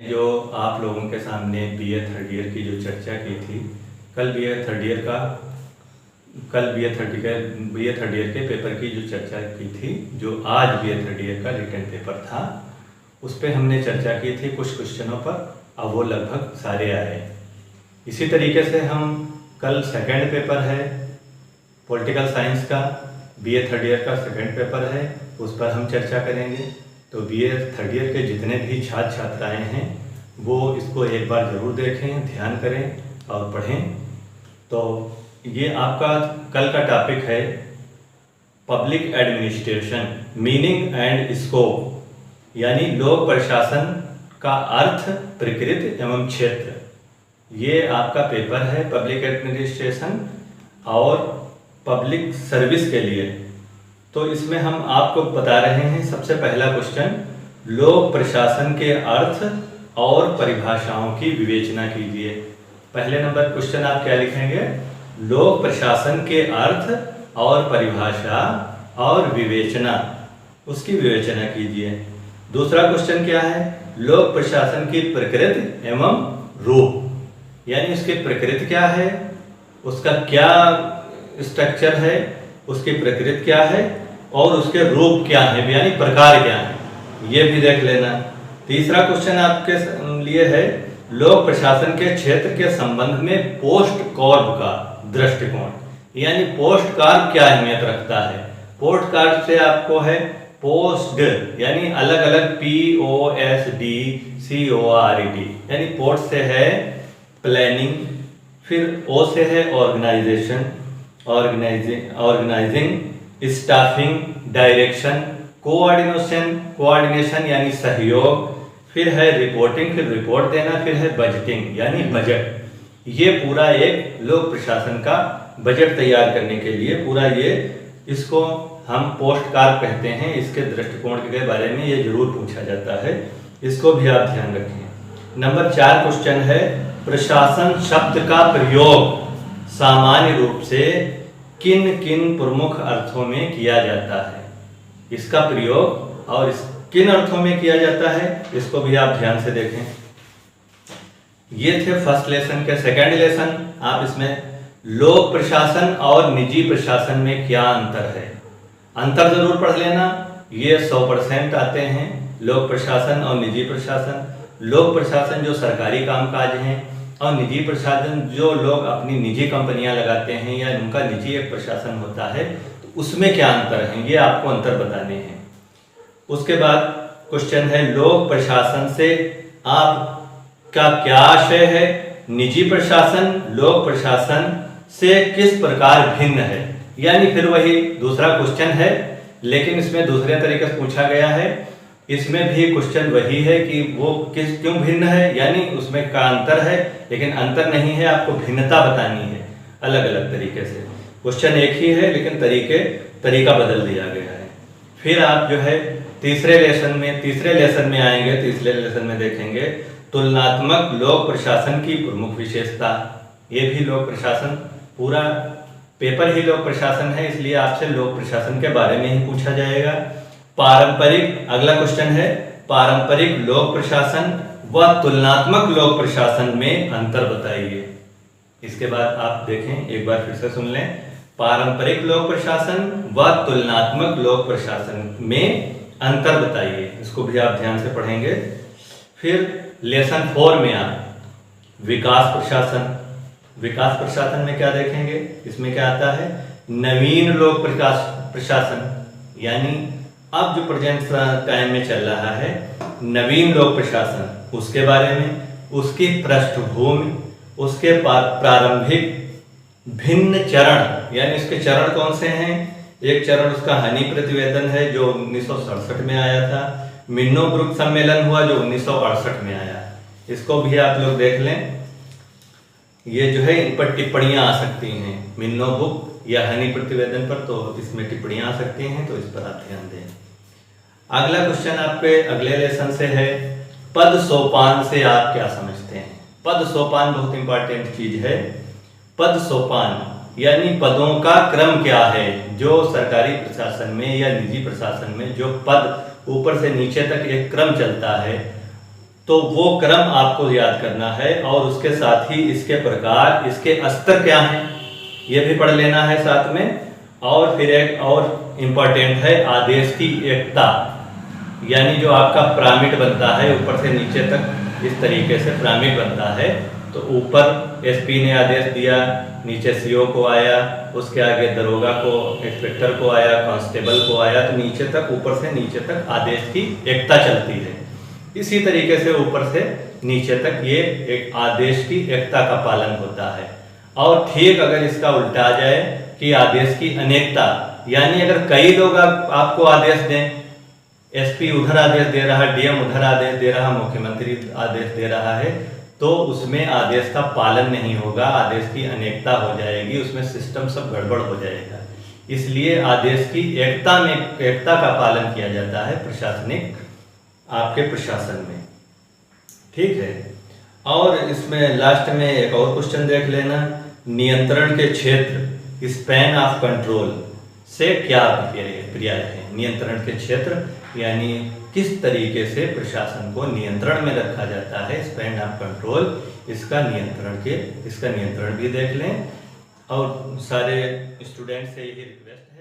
जो आप लोगों के सामने बीए थर्ड ईयर की जो चर्चा की थी, कल बीए थर्ड ईयर का कल बीए थर्ड ईयर के पेपर की जो चर्चा की थी, जो आज बीए थर्ड ईयर का रिटन पेपर था, उस पर हमने चर्चा की थी कुछ क्वेश्चनों पर। अब वो लगभग सारे आए। इसी तरीके से हम कल सेकंड पेपर है पॉलिटिकल साइंस का, बीए थर्ड ईयर का सेकंड पेपर है, उस पर हम चर्चा करेंगे। तो बीए थर्ड ईयर के जितने भी छात्र छात्राएं हैं वो इसको एक बार ज़रूर देखें, ध्यान करें और पढ़ें। तो ये आपका कल का टॉपिक है public administration, meaning and scope, यानी लोक प्रशासन का अर्थ, प्रकृति एवं क्षेत्र। ये आपका पेपर है पब्लिक एडमिनिस्ट्रेशन और पब्लिक सर्विस के लिए। तो इसमें हम आपको बता रहे हैं सबसे पहला क्वेश्चन, लोक प्रशासन के अर्थ और परिभाषाओं की विवेचना कीजिए। पहले नंबर क्वेश्चन आप क्या लिखेंगे? लोक प्रशासन के अर्थ और परिभाषा और विवेचना, उसकी विवेचना कीजिए। दूसरा क्वेश्चन क्या है? लोक प्रशासन की प्रकृति एवं रूप, यानी उसकी प्रकृति क्या है, उसका क्या स्ट्रक्चर है, उसकी प्रकृति क्या है और उसके रूप क्या है, यानी प्रकार क्या है, ये भी देख लेना। तीसरा क्वेश्चन आपके लिए है लोक प्रशासन के क्षेत्र के संबंध में पोस्ट कॉर्प का दृष्टिकोण, यानी पोस्ट कार्ड क्या अहमियत रखता है। पोस्ट कार्ड से आपको है पोस्ट, यानी अलग अलग POSD CORED, यानी पोस्ट से है प्लानिंग, फिर O से है organisation, organising, staffing, direction, coordination यानी सहयोग, फिर है रिपोर्टिंग, फिर रिपोर्ट देना, फिर है बजटिंग यानी बजट। ये पूरा एक लोक प्रशासन का बजट तैयार करने के लिए पूरा ये, इसको हम पोस्ट कार्ड कहते हैं। इसके दृष्टिकोण के बारे में ये जरूर पूछा जाता है, इसको भी आप ध्यान रखें। नंबर 4 क्वेश्चन है प्रशासन शब्द का प्रयोग सामान्य रूप से किन किन प्रमुख अर्थों में किया जाता है। इसका प्रयोग और किन अर्थों में किया जाता है, इसको भी आप ध्यान से देखें। ये थे फर्स्ट लेसन के। सेकंड लेसन आप इसमें लोक प्रशासन और निजी प्रशासन में क्या अंतर है, अंतर जरूर पढ़ लेना। ये 100% आते हैं, लोक प्रशासन और निजी प्रशासन। लोक प्रशासन जो सरकारी कामकाज हैं और निजी प्रशासन जो लोग अपनी निजी कंपनियां लगाते हैं या उनका निजी एक प्रशासन होता है, तो उसमें क्या अंतर है, ये आपको अंतर बताने हैं। उसके बाद क्वेश्चन है लोक प्रशासन से आपका क्या आशय है, निजी प्रशासन लोक प्रशासन से किस प्रकार भिन्न है, यानी फिर वही दूसरा क्वेश्चन है, लेकिन इसमें दूसरे तरीके से पूछा गया है। इसमें भी क्वेश्चन वही है कि वो क्यों भिन्न है, यानी उसमें का अंतर है, लेकिन अंतर नहीं है, आपको भिन्नता बतानी है अलग अलग तरीके से। क्वेश्चन एक ही है लेकिन तरीका बदल दिया गया है। फिर आप जो है तीसरे लेसन में आएंगे। तीसरे लेसन में देखेंगे तुलनात्मक लोक प्रशासन की प्रमुख विशेषता। ये भी लोक प्रशासन, पूरा पेपर ही लोक प्रशासन है, इसलिए आपसे लोक प्रशासन के बारे में ही पूछा जाएगा। पारंपरिक, अगला क्वेश्चन है पारंपरिक लोक प्रशासन व तुलनात्मक लोक प्रशासन में अंतर बताइए। इसके बाद आप देखें, एक बार फिर से सुन लें, पारंपरिक लोक प्रशासन व तुलनात्मक लोक प्रशासन में अंतर बताइए, इसको भी आप ध्यान से पढ़ेंगे। फिर लेसन 4 में आप विकास प्रशासन में क्या देखेंगे, इसमें क्या आता है नवीन लोक प्रशासन, यानी अब जो प्रेजेंट टाइम में चल रहा है नवीन लोक प्रशासन, उसके बारे में, उसकी पृष्ठभूमि, उसके प्रारंभिक भिन्न चरण, यानी इसके चरण कौन से हैं। एक चरण उसका हनी प्रतिवेदन है जो 1967 में आया था, मिन्नो ब्रुक सम्मेलन हुआ जो 1968 में आया, इसको भी आप लोग देख लें। ये जो है इन पर टिप्पणियां आ सकती हैं, मिन्नो बुक या हनी प्रतिवेदन पर, तो इसमें टिप्पणियां आ सकती हैं, तो इस पर आप ध्यान दें। अगला क्वेश्चन आपके अगले लेसन से है पद सोपान से आप क्या समझते हैं। पद सोपान बहुत इंपॉर्टेंट चीज है। पद सोपान यानी पदों का क्रम क्या है, जो सरकारी प्रशासन में या निजी प्रशासन में जो पद ऊपर से नीचे तक एक क्रम चलता है, तो वो क्रम आपको याद करना है और उसके साथ ही इसके प्रकार, इसके स्तर क्या हैं ये भी पढ़ लेना है साथ में। और फिर एक और इम्पोर्टेंट है आदेश की एकता, यानी जो आपका पिरामिड बनता है ऊपर से नीचे तक इस तरीके से पिरामिड बनता है। तो ऊपर एसपी ने आदेश दिया, नीचे सीओ को आया, उसके आगे दरोगा को, इंस्पेक्टर को आया, कांस्टेबल को आया, तो नीचे तक, ऊपर से नीचे तक आदेश की एकता चलती है। इसी तरीके से ऊपर से नीचे तक ये एक आदेश की एकता का पालन होता है। और ठीक अगर इसका उल्टा आ जाए कि आदेश की अनेकता, यानी अगर कई लोग आपको आदेश दें, एसपी उधर आदेश दे रहा है, डीएम उधर आदेश दे रहा, मुख्यमंत्री आदेश दे रहा है, तो उसमें आदेश का पालन नहीं होगा, आदेश की अनेकता हो जाएगी, उसमें सिस्टम सब गड़बड़ हो जाएगा। इसलिए आदेश की एकता का पालन किया जाता है प्रशासनिक आपके प्रशासन में। ठीक है। और इसमें लास्ट में एक और क्वेश्चन देख लेना, नियंत्रण के क्षेत्र स्पैन ऑफ कंट्रोल से क्या अभिप्राय है। नियंत्रण के क्षेत्र यानी किस तरीके से प्रशासन को नियंत्रण में रखा जाता है, स्पैन ऑफ कंट्रोल, इसका नियंत्रण भी देख लें। और सारे स्टूडेंट से यही रिक्वेस्ट है।